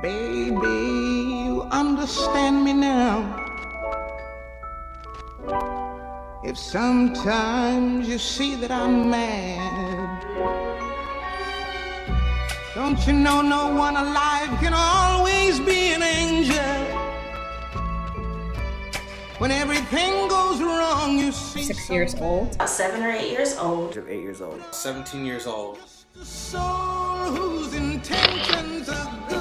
Baby, you understand me now. If sometimes you see that I'm mad, don't you know no one alive can always be an angel? When everything goes wrong, you see 6 years old. 7 or 8 years old. 8 years old. 17 years old. a soul whose intentions are good.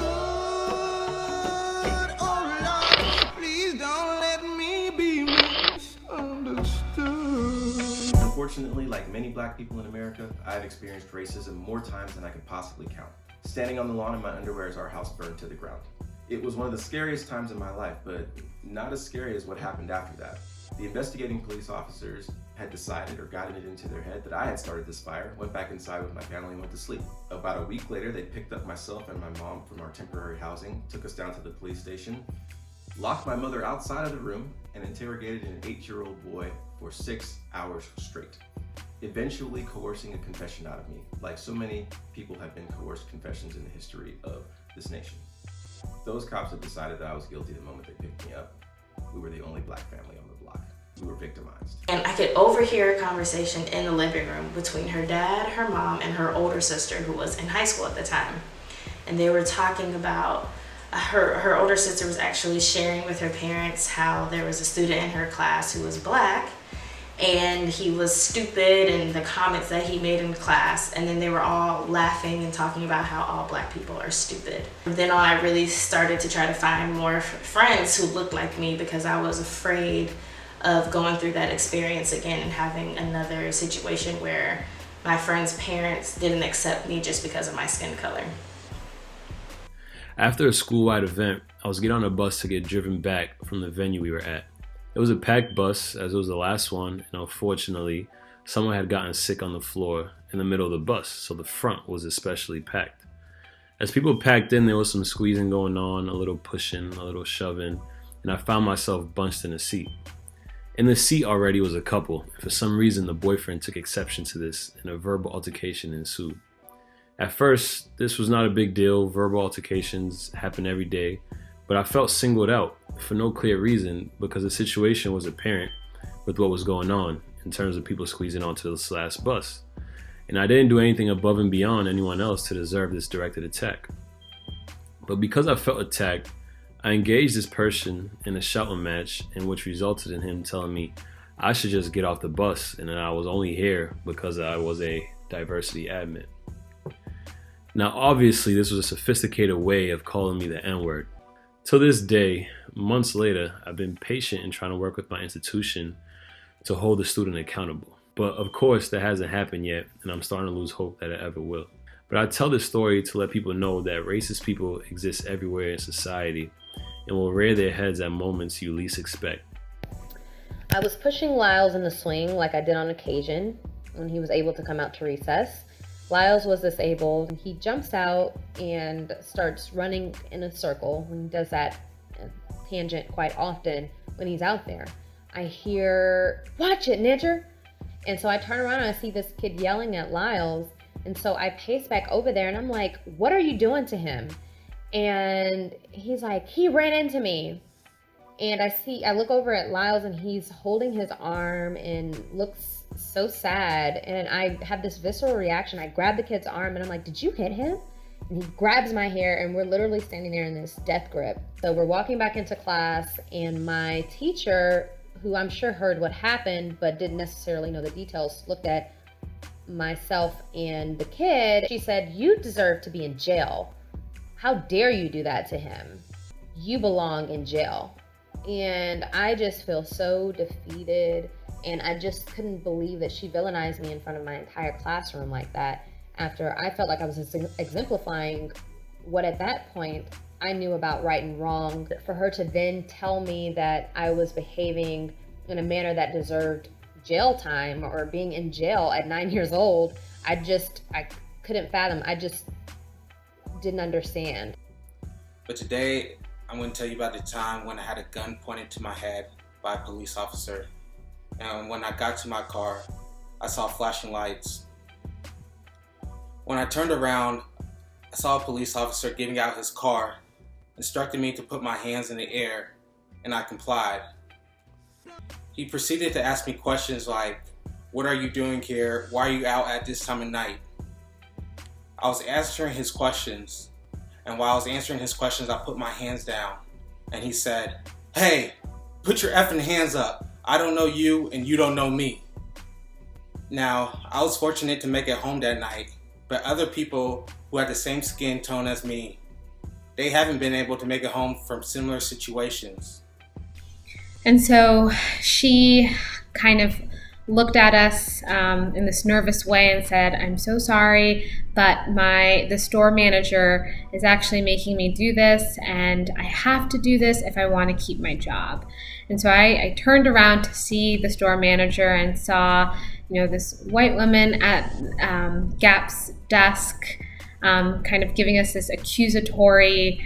Oh Lord, please don't let me be misunderstood. Unfortunately, like many Black people in America, I've experienced racism more times than I could possibly count. Standing on the lawn in my underwear as our house burned to the ground. It was one of the scariest times in my life, but not as scary as what happened after that. The investigating police officers had decided or gotten it into their head that I had started this fire, went back inside with my family and went to sleep. About a week later, they picked up myself and my mom from our temporary housing, took us down to the police station, locked my mother outside of the room, and interrogated an 8-year-old boy for 6 hours straight, eventually coercing a confession out of me, like so many people have been coerced confessions in the history of this nation. Those cops had decided that I was guilty the moment they picked me up. We were the only Black family on the block. We were victimized. And I could overhear a conversation in the living room between her dad, her mom, and her older sister who was in high school at the time. And they were talking about her older sister was actually sharing with her parents how there was a student in her class who was Black and he was stupid and the comments that he made in class, and then they were all laughing and talking about how all Black people are stupid. Then on, I really started to try to find more friends who looked like me because I was afraid of going through that experience again and having another situation where my friends' parents didn't accept me just because of my skin color. After a school-wide event, I was getting on a bus to get driven back from the venue we were at. It was a packed bus, as it was the last one, and unfortunately, someone had gotten sick on the floor in the middle of the bus, so the front was especially packed. As people packed in, there was some squeezing going on, a little pushing, a little shoving, and I found myself bunched in a seat. In the seat already was a couple, and for some reason the boyfriend took exception to this, and a verbal altercation ensued. At first, this was not a big deal. Verbal altercations happen every day, but I felt singled out for no clear reason because the situation was apparent with what was going on in terms of people squeezing onto this last bus. And I didn't do anything above and beyond anyone else to deserve this directed attack. But because I felt attacked, I engaged this person in a shouting match, in which resulted in him telling me I should just get off the bus and that I was only here because I was a diversity admin. Now obviously this was a sophisticated way of calling me the N-word. To this day, months later, I've been patient in trying to work with my institution to hold the student accountable. But of course that hasn't happened yet, and I'm starting to lose hope that it ever will. But I tell this story to let people know that racist people exist everywhere in society and will rear their heads at moments you least expect. I was pushing Lyles in the swing like I did on occasion when he was able to come out to recess. Lyles was disabled. He jumps out and starts running in a circle. He does that tangent quite often when he's out there. I hear, "Watch it, Nidger!" And so I turn around and I see this kid yelling at Lyles. And so I pace back over there and I'm like, "What are you doing to him?" And he's like, "He ran into me." And I look over at Lyles and he's holding his arm and looks so sad. And I have this visceral reaction. I grab the kid's arm and I'm like, "Did you hit him?" And he grabs my hair and we're literally standing there in this death grip. So we're walking back into class and my teacher, who I'm sure heard what happened but didn't necessarily know the details, looked at myself and the kid. She said, "You deserve to be in jail. How dare you do that to him? You belong in jail." And I just feel so defeated, and I just couldn't believe that she villainized me in front of my entire classroom like that after I felt like I was exemplifying what at that point I knew about right and wrong. For her to then tell me that I was behaving in a manner that deserved jail time or being in jail at 9 years old, I couldn't fathom. I just didn't understand. But today, I'm going to tell you about the time when I had a gun pointed to my head by a police officer. And when I got to my car, I saw flashing lights. When I turned around, I saw a police officer getting out his car, instructing me to put my hands in the air, and I complied. He proceeded to ask me questions like, "What are you doing here? Why are you out at this time of night?" I was answering his questions, and while I was answering his questions, I put my hands down, and he said, "Hey, put your effing hands up. I don't know you, and you don't know me." Now, I was fortunate to make it home that night, but other people who had the same skin tone as me, they haven't been able to make it home from similar situations. And so she kind of looked at us in this nervous way and said, "I'm so sorry, but the store manager is actually making me do this, and I have to do this if I want to keep my job." And so I turned around to see the store manager and saw, this white woman at Gap's desk, kind of giving us this accusatory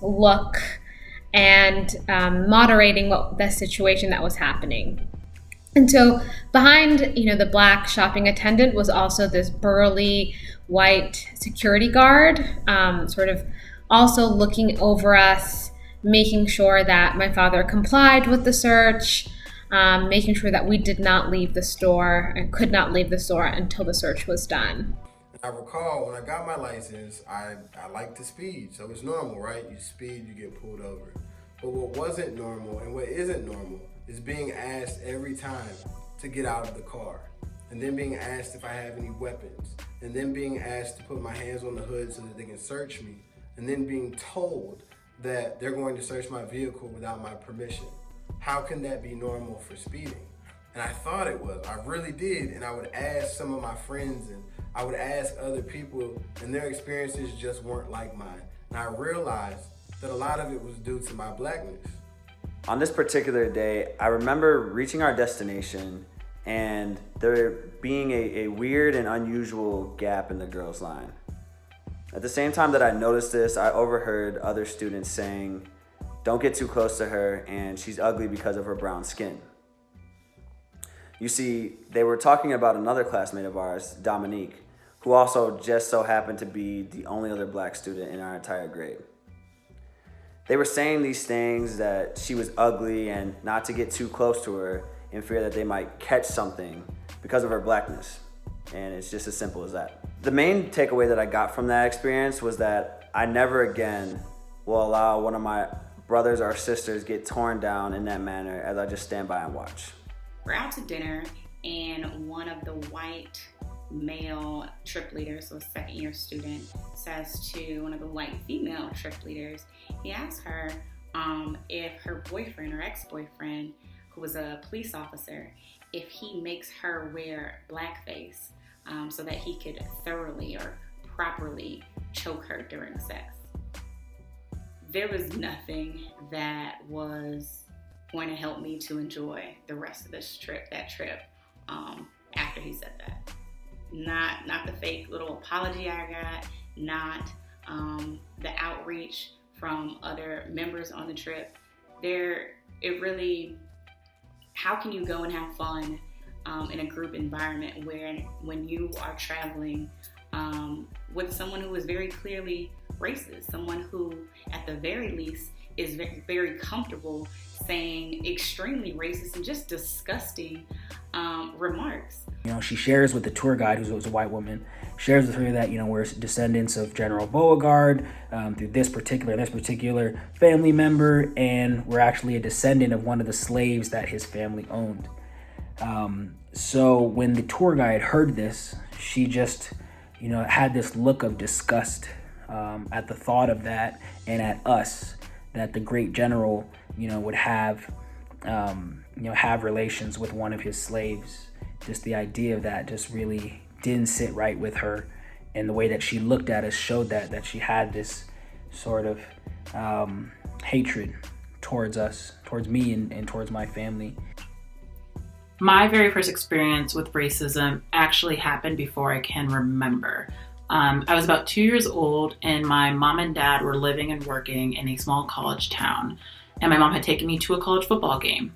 look and moderating the situation that was happening. And so behind, the black shopping attendant was also this burly white security guard, sort of also looking over us, making sure that my father complied with the search, making sure that we did not leave the store and could not leave the store until the search was done. I recall when I got my license, I like to speed, so it's normal, right? You speed, you get pulled over. But what wasn't normal and what isn't normal is being asked every time to get out of the car, and then being asked if I have any weapons, and then being asked to put my hands on the hood so that they can search me, and then being told that they're going to search my vehicle without my permission. How can that be normal for speeding? And I thought it was, I really did, and I would ask some of my friends and I would ask other people, and their experiences just weren't like mine. And I realized that a lot of it was due to my blackness. On this particular day, I remember reaching our destination and there being a weird and unusual gap in the girls' line. At the same time that I noticed this, I overheard other students saying, "Don't get too close to her, and she's ugly because of her brown skin." You see, they were talking about another classmate of ours, Dominique, who also just so happened to be the only other black student in our entire grade. They were saying these things that she was ugly and not to get too close to her in fear that they might catch something because of her blackness. And it's just as simple as that. The main takeaway that I got from that experience was that I never again will allow one of my brothers or sisters get torn down in that manner as I just stand by and watch. We're out to dinner, and one of the white male trip leaders, so a second-year student, says to one of the white female trip leaders, he asks her if her boyfriend or ex-boyfriend, who was a police officer, if he makes her wear blackface so that he could thoroughly or properly choke her during sex. There was nothing that was going to help me to enjoy the rest of that trip after he said that. Not the fake little apology I got, not the outreach from other members on the trip. How can you go and have fun in a group environment when you are traveling with someone who is very clearly racist, someone who at the very least is very, very comfortable saying extremely racist and just disgusting remarks. She shares with the tour guide, who's a white woman, shares with her that, we're descendants of General Beauregard through this particular family member, and we're actually a descendant of one of the slaves that his family owned. So when the tour guide heard this, she just, had this look of disgust at the thought of that, and at us, that the great general, would have relations with one of his slaves. Just the idea of that just really didn't sit right with her, and the way that she looked at us showed that she had this sort of hatred towards us, towards me, and towards my family. My very first experience with racism actually happened before I can remember. I was about 2 years old, and my mom and dad were living and working in a small college town, and my mom had taken me to a college football game.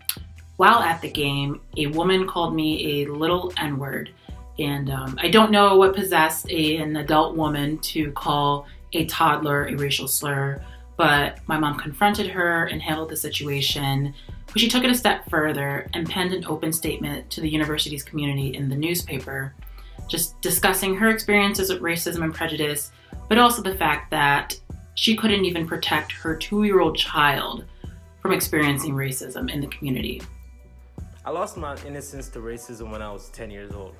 While at the game, a woman called me a little N-word, And I don't know what possessed an adult woman to call a toddler a racial slur, but my mom confronted her and handled the situation. But she took it a step further and penned an open statement to the university's community in the newspaper, just discussing her experiences with racism and prejudice, but also the fact that she couldn't even protect her 2-year-old child from experiencing racism in the community. I lost my innocence to racism when I was 10 years old.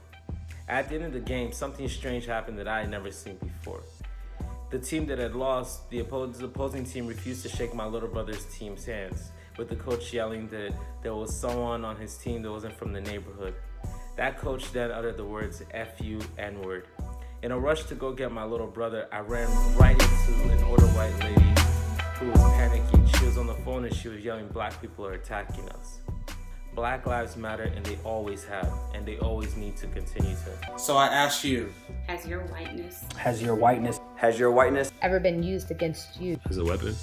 At the end of the game, something strange happened that I had never seen before. The team that had lost, the opposing team refused to shake my little brother's team's hands, with the coach yelling that there was someone on his team that wasn't from the neighborhood. That coach then uttered the words, F you, N-word. In a rush to go get my little brother, I ran right into an older white lady who was panicking. She was on the phone and she was yelling, "Black people are attacking us." Black lives matter, and they always have, and they always need to continue to. So I ask you, Has your whiteness Has your whiteness Has your whiteness Ever been used against you? As a weapon?